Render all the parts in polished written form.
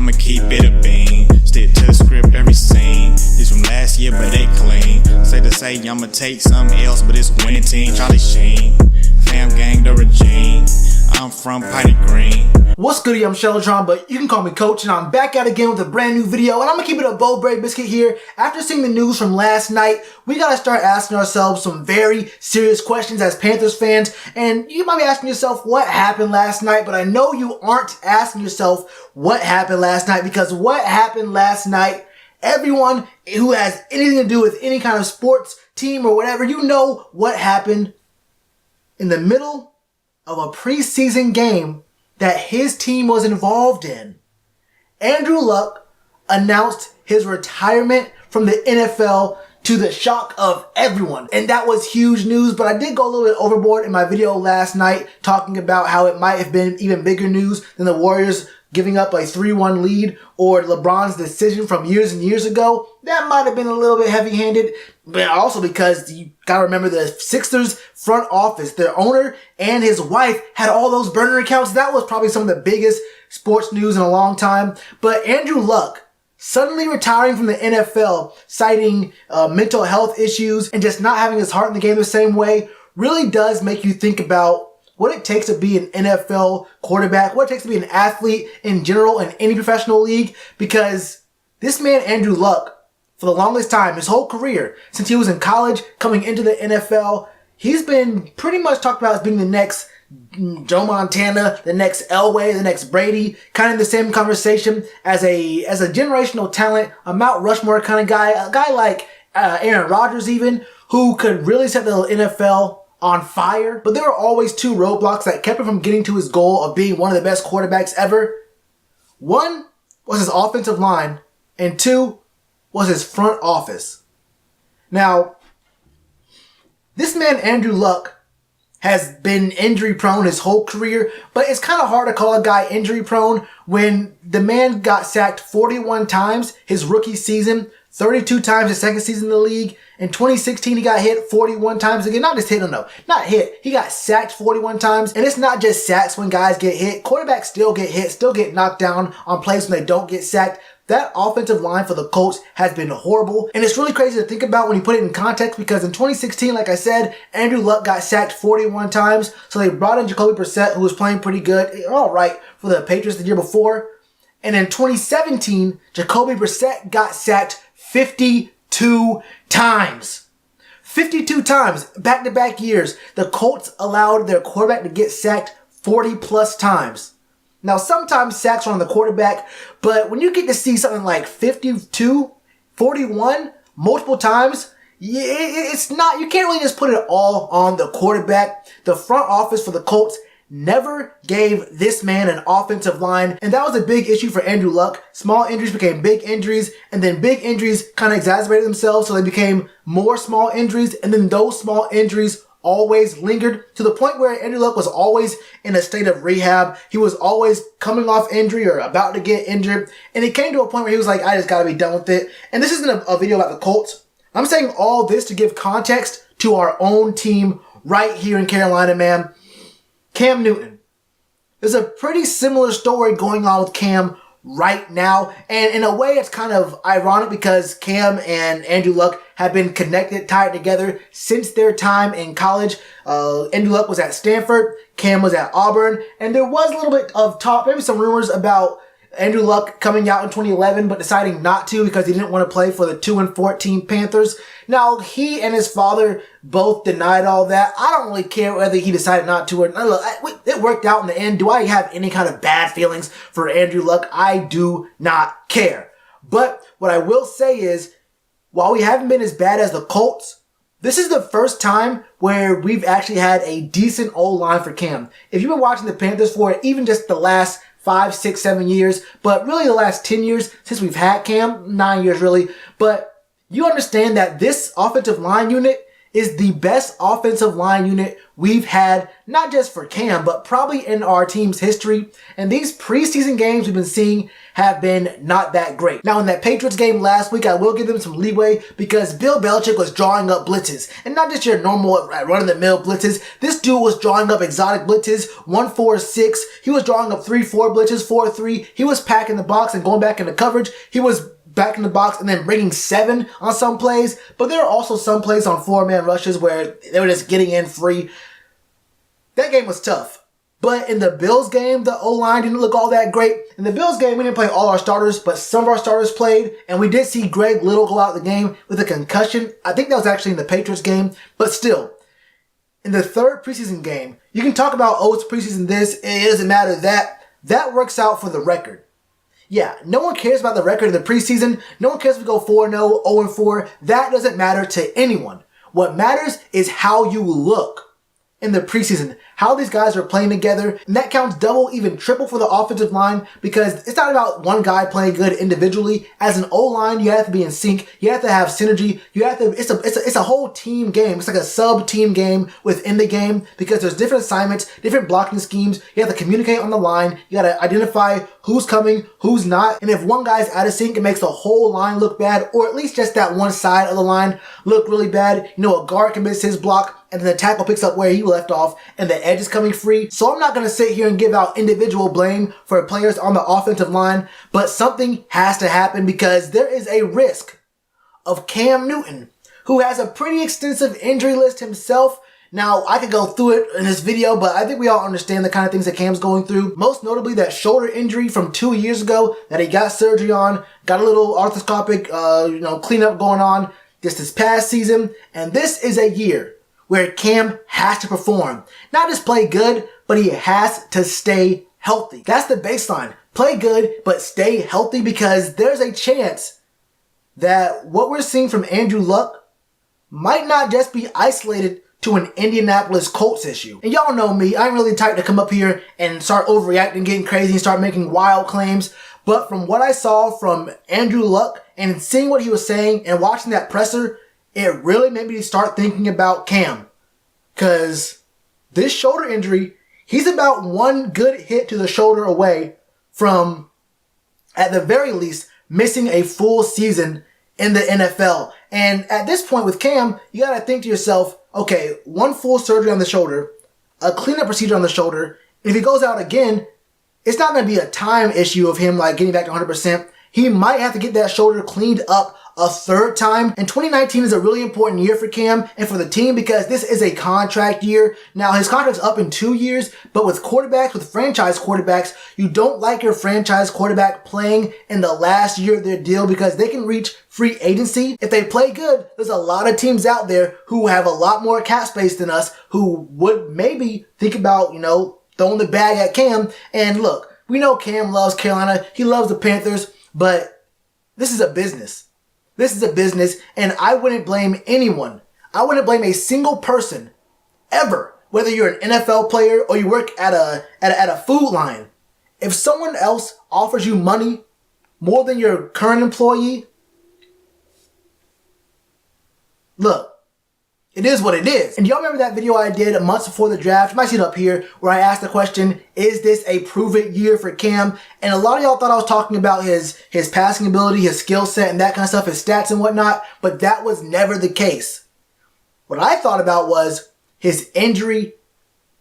I'ma keep it a bean. Stick to the script, every scene. This from last year, but they clean. Say to say, I'ma take something else, but it's winning team. Charlie Sheen, fam gang, the regime. I'm from Piney Green. What's good, I'm Shellitronnn, but you can call me Coach, and I'm back at it again with a brand new video, and I'm gonna keep it a bold bread biscuit here. After seeing the news from last night, we gotta start asking ourselves some very serious questions as Panthers fans, and you might be asking yourself what happened last night, but I know you aren't asking yourself what happened last night, because what happened last night, everyone who has anything to do with any kind of sports team or whatever, you know what happened in the middle of a preseason game that his team was involved in. Andrew Luck announced his retirement from the NFL to the shock of everyone. And that was huge news, but I did go a little bit overboard in my video last night talking about how it might have been even bigger news than the Warriors giving up a 3-1 lead or LeBron's decision from years and years ago. That might have been a little bit heavy-handed, but also because you gotta remember the Sixers front office, their owner and his wife had all those burner accounts. That was probably some of the biggest sports news in a long time. But Andrew Luck suddenly retiring from the NFL, citing mental health issues and just not having his heart in the game the same way, really does make you think about what it takes to be an NFL quarterback, what it takes to be an athlete in general in any professional league, because this man, Andrew Luck, for the longest time, his whole career, since he was in college, coming into the NFL, he's been pretty much talked about as being the next Joe Montana, the next Elway, the next Brady, kind of the same conversation as a generational talent, a Mount Rushmore kind of guy, a guy like Aaron Rodgers even, who could really set the NFL on fire. But there were always two roadblocks that kept him from getting to his goal of being one of the best quarterbacks ever. One was his offensive line, and two was his front office. Now, this man, Andrew Luck, has been injury prone his whole career, but it's kind of hard to call a guy injury prone when the man got sacked 41 times his rookie season, 32 times his second season in the league. In 2016, he got hit 41 times again. Not just hit, not hit. He got sacked 41 times. And it's not just sacks when guys get hit. Quarterbacks still get hit, still get knocked down on plays when they don't get sacked. That offensive line for the Colts has been horrible. And it's really crazy to think about when you put it in context, because in 2016, like I said, Andrew Luck got sacked 41 times. So they brought in Jacoby Brissett, who was playing pretty good, all right, for the Patriots the year before. And in 2017, Jacoby Brissett got sacked 52 times. 52 times, back-to-back years. The Colts allowed their quarterback to get sacked 40 plus times. Now, sometimes sacks are on the quarterback, but when you get to see something like 52, 41, multiple times, it's not, you can't really just put it all on the quarterback. The front office for the Colts never gave this man an offensive line, and that was a big issue for Andrew Luck. Small injuries became big injuries, and then big injuries kind of exacerbated themselves, so they became more small injuries, and then those small injuries always lingered to the point where Andrew Luck was always in a state of rehab. He was always coming off injury or about to get injured, and it came to a point where he was like, I just gotta be done with it. And this isn't a video about the Colts. I'm saying all this to give context to our own team right here in Carolina, man. Cam Newton. There's a pretty similar story going on with Cam right now. And in a way, it's kind of ironic because Cam and Andrew Luck have been connected, tied together since their time in college. Andrew Luck was at Stanford. Cam was at Auburn. And there was a little bit of talk, maybe some rumors about Andrew Luck coming out in 2011, but deciding not to because he didn't want to play for the 2-14 Panthers. Now, he and his father both denied all that. I don't really care whether he decided not to or not. Look, it worked out in the end. Do I have any kind of bad feelings for Andrew Luck? I do not care. But what I will say is, while we haven't been as bad as the Colts, this is the first time where we've actually had a decent O-line for Cam. If you've been watching the Panthers for even just the last 5, 6, 7 years, but really the last 10 years since we've had Cam, 9 years really, but you understand that this offensive line unit is the best offensive line unit we've had, not just for Cam, but probably in our team's history. And these preseason games we've been seeing have been not that great. Now in that Patriots game last week, I will give them some leeway because Bill Belichick was drawing up blitzes. And not just your normal run-of-the-mill blitzes. This dude was drawing up exotic blitzes, 1-4-6. He was drawing up 3-4 blitzes, 4-3. He was packing the box and going back into coverage. He was back in the box and then bringing 7 on some plays. But there are also some plays on 4-man rushes where they were just getting in free. That game was tough. But in the Bills game, the O-line didn't look all that great. In the Bills game, we didn't play all our starters, but some of our starters played. And we did see Greg Little go out of the game with a concussion. I think that was actually in the Patriots game. But still, in the third preseason game, you can talk about, oh, it's preseason this. It doesn't matter that. That works out for the record. Yeah, no one cares about the record in the preseason. No one cares if we go 4-0, 0-4. That doesn't matter to anyone. What matters is how you look in the preseason, how these guys are playing together, and that counts double, even triple for the offensive line because it's not about one guy playing good individually. As an O-line, you have to be in sync. You have to have synergy. You have to. It's a whole team game. It's like a sub-team game within the game because there's different assignments, different blocking schemes. You have to communicate on the line. You got to identify who's coming, who's not, and if one guy's out of sync, it makes the whole line look bad, or at least just that one side of the line look really bad. You know, a guard can miss his block, and then the tackle picks up where he left off, and the edge is coming free. So I'm not going to sit here and give out individual blame for players on the offensive line, but something has to happen because there is a risk of Cam Newton, who has a pretty extensive injury list himself. Now, I could go through it in this video, but I think we all understand the kind of things that Cam's going through. Most notably, that shoulder injury from 2 years ago that he got surgery on, got a little arthroscopic, cleanup going on just this past season. And this is a year where Cam has to perform. Not just play good, but he has to stay healthy. That's the baseline. Play good, but stay healthy because there's a chance that what we're seeing from Andrew Luck might not just be isolated to an Indianapolis Colts issue. And y'all know me, I'm really tight to come up here and start overreacting, getting crazy, and start making wild claims. But from what I saw from Andrew Luck and seeing what he was saying and watching that presser, it really made me start thinking about Cam. Because this shoulder injury, he's about one good hit to the shoulder away from, at the very least, missing a full season in the NFL. And at this point with Cam, you gotta think to yourself, okay, one full surgery on the shoulder, a cleanup procedure on the shoulder, and if he goes out again, it's not gonna be a time issue of him like getting back to 100%. He might have to get that shoulder cleaned up a third time. And 2019 is a really important year for Cam and for the team because this is a contract year. Now, his contract's up in 2 years, but with quarterbacks, with franchise quarterbacks, you don't like your franchise quarterback playing in the last year of their deal because they can reach free agency. If they play good, there's a lot of teams out there who have a lot more cap space than us who would maybe think about, throwing the bag at Cam. And look, we know Cam loves Carolina. He loves the Panthers, but this is a business. This is a business, and I wouldn't blame anyone. I wouldn't blame a single person ever, whether you're an NFL player or you work at a food line. If someone else offers you money more than your current employee, look, it is what it is. And y'all remember that video I did months before the draft? You might see it up here where I asked the question, is this a prove-it year for Cam? And a lot of y'all thought I was talking about his passing ability, his skill set, and that kind of stuff, his stats and whatnot, but that was never the case. What I thought about was his injury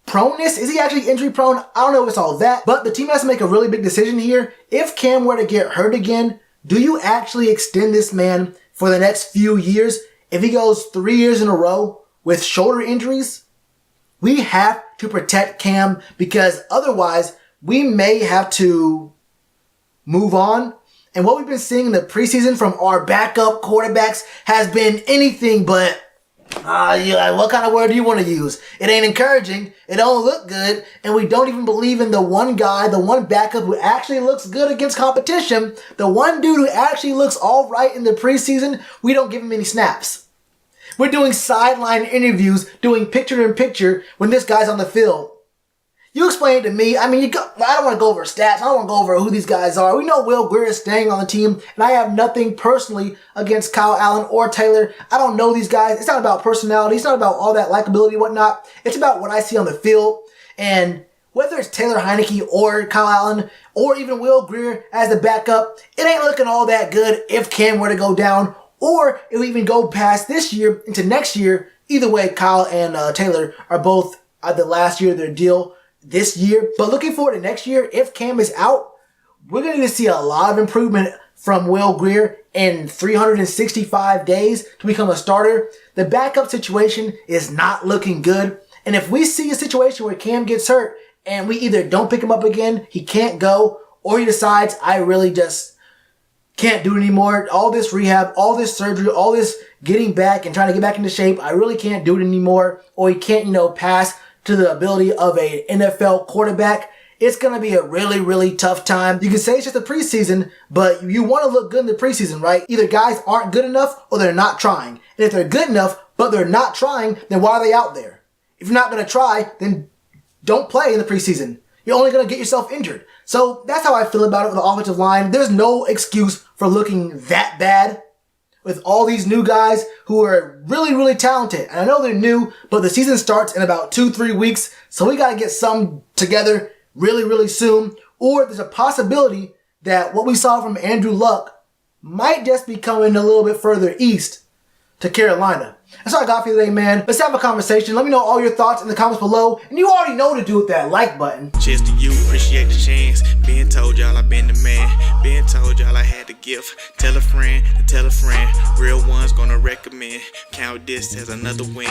proneness. Is he actually injury prone? I don't know if it's all that, but the team has to make a really big decision here. If Cam were to get hurt again, do you actually extend this man for the next few years? If he goes 3 years in a row with shoulder injuries, we have to protect Cam because otherwise we may have to move on. And what we've been seeing in the preseason from our backup quarterbacks has been anything but, what kind of word do you want to use? It ain't encouraging. It don't look good. And we don't even believe in the one guy, the one backup who actually looks good against competition. The one dude who actually looks all right in the preseason, we don't give him any snaps. We're doing sideline interviews, doing picture-in-picture when this guy's on the field. You explain it to me. I mean, I don't want to go over stats. I don't want to go over who these guys are. We know Will Grier is staying on the team, and I have nothing personally against Kyle Allen or Taylor. I don't know these guys. It's not about personality. It's not about all that likability and whatnot. It's about what I see on the field. And whether it's Taylor Heineke or Kyle Allen or even Will Grier as the backup, it ain't looking all that good if Cam were to go down, or if we even go past this year into next year. Either way, Kyle and Taylor are both at the last year of their deal this year. But looking forward to next year, if Cam is out, we're going to need to see a lot of improvement from Will Grier in 365 days to become a starter. The backup situation is not looking good. And if we see a situation where Cam gets hurt and we either don't pick him up again, he can't go, or he decides, I really just can't do it anymore. All this rehab, all this surgery, all this getting back and trying to get back into shape, I really can't do it anymore. Or he can't, pass to the ability of a NFL quarterback. It's going to be a really, really tough time. You can say it's just a preseason, but you want to look good in the preseason, right? Either guys aren't good enough or they're not trying. And if they're good enough, but they're not trying, then why are they out there? If you're not going to try, then don't play in the preseason. You're only going to get yourself injured. So that's how I feel about it with the offensive line. There's no excuse for looking that bad with all these new guys who are really, really talented. And I know they're new, but the season starts in about 2-3 weeks. So we got to get some together really, really soon. Or there's a possibility that what we saw from Andrew Luck might just be coming a little bit further east to Carolina. That's all I got for you today, man. Let's have a conversation. Let me know all your thoughts in the comments below. And you already know what to do with that like button. Cheers to you, appreciate the chance. Been told y'all I been the man. Been told y'all I had the gift. Tell a friend to tell a friend. Real ones gonna recommend. Count this as another win.